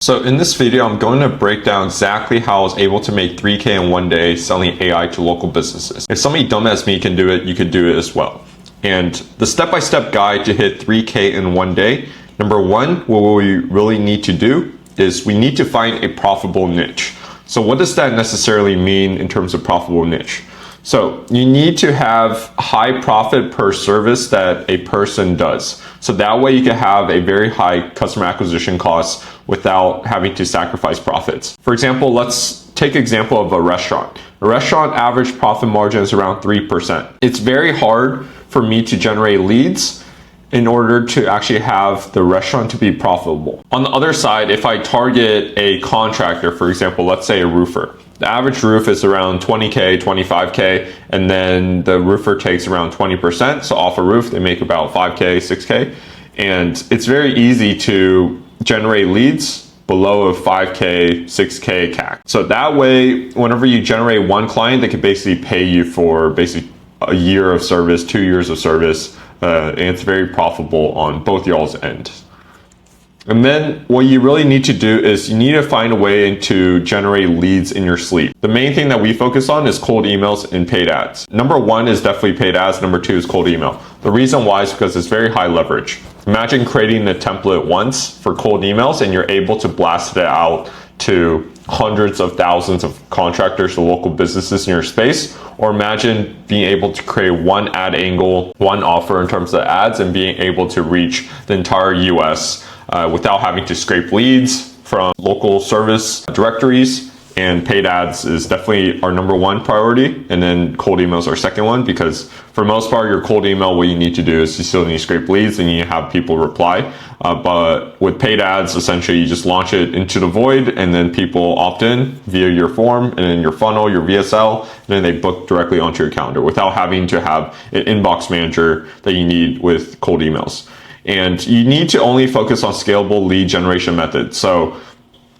So in this video, I'm going to break down exactly how I was able to make 3K in one day selling AI to local businesses. If somebody dumb as me can do it, you could do it as well. And the step-by-step guide to hit 3K in one day, number one, what we really need to do is we need to find a profitable niche. So what does that necessarily mean in terms of profitable niche? So you need to have high profit per service that a person does. So that way you can have a very high customer acquisition cost without having to sacrifice profits. For example, let's take an example of a restaurant. A restaurant average profit margin is around 3%. It's very hard for me to generate leads in order to actually have the restaurant to be profitable. On the other side, if I target a contractor, for example, let's say a roofer, the average roof is around 20K, 25K, and then the roofer takes around 20%. So off a roof, they make about 5K, 6K. And it's very easy to generate leads below a 5K, 6K CAC. So that way, whenever you generate one client, they can basically pay you for basically a year of service, 2 years of service, and it's very profitable on both y'all's end. And then what you really need to do is you need to find a way to generate leads in your sleep. The main thing that we focus on is cold emails and paid ads. Number one is definitely paid ads. Number two is cold email. The reason why is because it's very high leverage. Imagine creating a template once for cold emails and you're able to blast it out to hundreds of thousands of contractors or local businesses in your space. Or imagine being able to create one ad angle, one offer in terms of ads, and being able to reach the entire US without having to scrape leads from local service directories. And paid ads is definitely our number one priority. And then cold emails are second one, because for most part, your cold email, what you need to do is you still need to scrape leads and you have people reply. But with paid ads, essentially you just launch it into the void and then people opt in via your form and then your funnel, your VSL, and then they book directly onto your calendar without having to have an inbox manager that you need with cold emails. And you need to only focus on scalable lead generation methods. So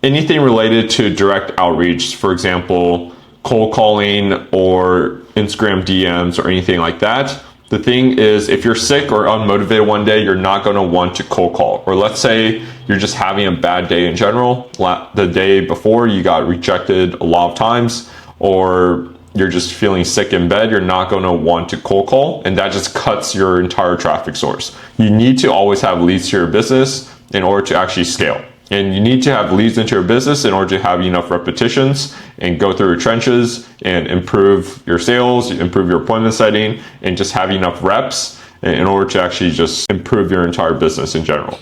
anything related to direct outreach, for example, cold calling or Instagram DMs or anything like that. The thing is, if you're sick or unmotivated one day, you're not going to want to cold call. Or let's say you're just having a bad day in general. The day before you got rejected a lot of times, or you're just feeling sick in bed, you're not going to want to cold call, and that just cuts your entire traffic source. You need to always have leads to your business in order to actually scale. And you need to have leads into your business in order to have enough repetitions and go through your trenches and improve your sales, improve your appointment setting, and just have enough reps in order to actually just improve your entire business in general.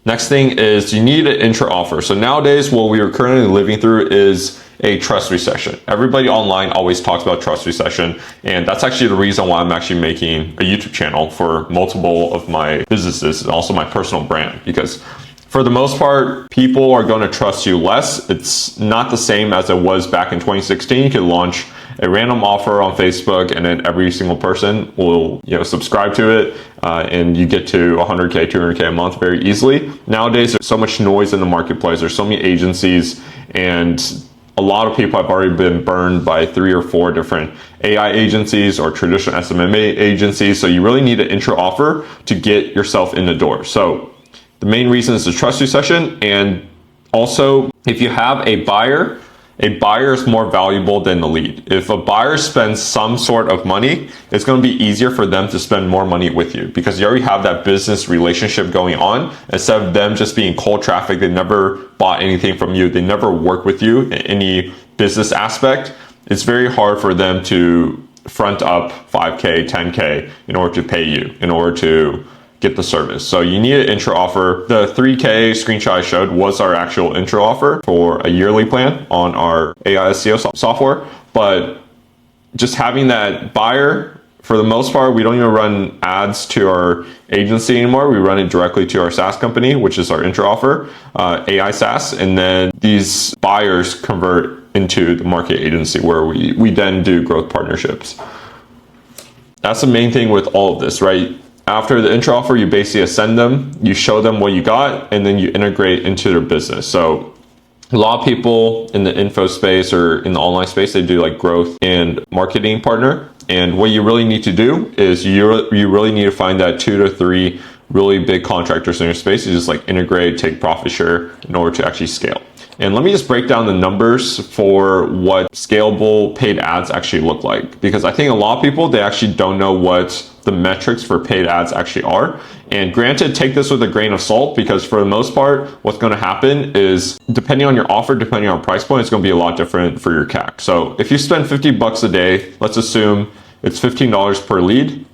Next thing is you need an intro offer. So nowadays, what we are currently living through is a trust recession. Everybody online always talks about trust recession, and that's actually the reason why I'm actually making a YouTube channel for multiple of my businesses and also my personal brand, because for the most part, people are going to trust you less. It's not the same as it was back in 2016. You could launch a random offer on Facebook and then every single person will subscribe to it and you get to 100K, 200K a month very easily. Nowadays, there's so much noise in the marketplace. There's so many agencies, and a lot of people have already been burned by 3 or 4 different AI agencies or traditional SMMA agencies. So you really need an intro offer to get yourself in the door. So the main reason is the trust recession. And also, if you have a buyer is more valuable than the lead. If a buyer spends some sort of money, it's going to be easier for them to spend more money with you because you already have that business relationship going on, instead of them just being cold traffic. They never bought anything from you. They never work with you in any business aspect. It's very hard for them to front up 5K, 10K in order to pay you, in order to get the service. So you need an intro offer. The 3K screenshot I showed was our actual intro offer for a yearly plan on our AI SEO software. But just having that buyer, for the most part, we don't even run ads to our agency anymore. We run it directly to our SaaS company, which is our intro offer, AI SaaS. And then these buyers convert into the market agency where we then do growth partnerships. That's the main thing with all of this, right? After the intro offer, you basically ascend them, you show them what you got, and then you integrate into their business. So a lot of people in the info space or in the online space, they do like growth and marketing partner. And what you really need to do is you really need to find that 2 to 3 really big contractors in your space. You just like integrate, take profit share in order to actually scale. And let me just break down the numbers for what scalable paid ads actually look like, because I think a lot of people, they actually don't know what the metrics for paid ads actually are. And granted, take this with a grain of salt, because for the most part, what's going to happen is depending on your offer, depending on price point, it's going to be a lot different for your CAC. So if you spend $50 a day, let's assume it's $15 per lead,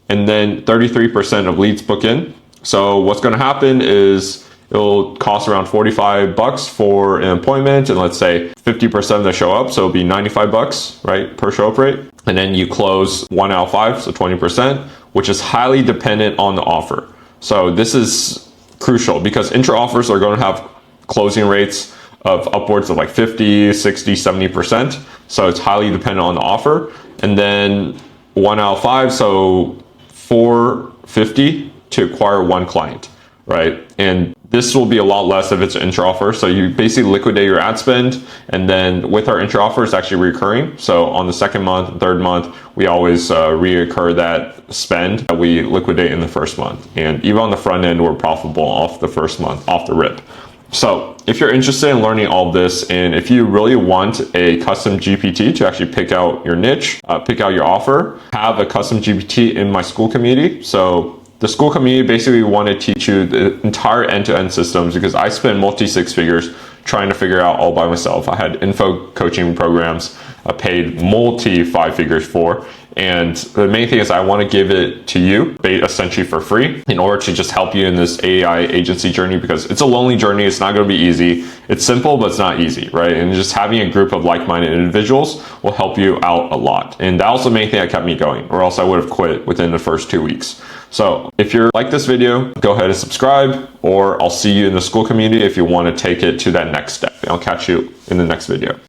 and then 33% of leads book in. So what's going to happen is it'll cost around $45 for an appointment, and let's say 50% of them show up, so it'll be $95, right, per show up rate. And then you close 1 out of 5, so 20%, which is highly dependent on the offer. So this is crucial because intro offers are going to have closing rates of upwards of like 50, 60, 70%. So it's highly dependent on the offer. And then 1 out of 5, so $450 to acquire one client, right? And this will be a lot less if it's an intro offer. So you basically liquidate your ad spend, and then with our intro offer, it's actually recurring. So on the second month and third month, we always reoccur that spend that we liquidate in the first month. And even on the front end, we're profitable off the first month, off the rip. So if you're interested in learning all this, and if you really want a custom GPT to actually pick out your niche, pick out your offer, have a custom GPT in my school community. So the school community basically want to teach you the entire end-to-end systems, because I spent multi-six figures trying to figure out all by myself. I had info coaching programs I paid multi-5 figures for. And the main thing is I want to give it to you essentially for free in order to just help you in this AI agency journey, because it's a lonely journey. It's not going to be easy. It's simple, but it's not easy, right? And just having a group of like-minded individuals will help you out a lot. And that was the main thing that kept me going, or else I would have quit within the first 2 weeks. So if you're like this video, go ahead and subscribe, or I'll see you in the school community if you want to take it to that next step. And I'll catch you in the next video.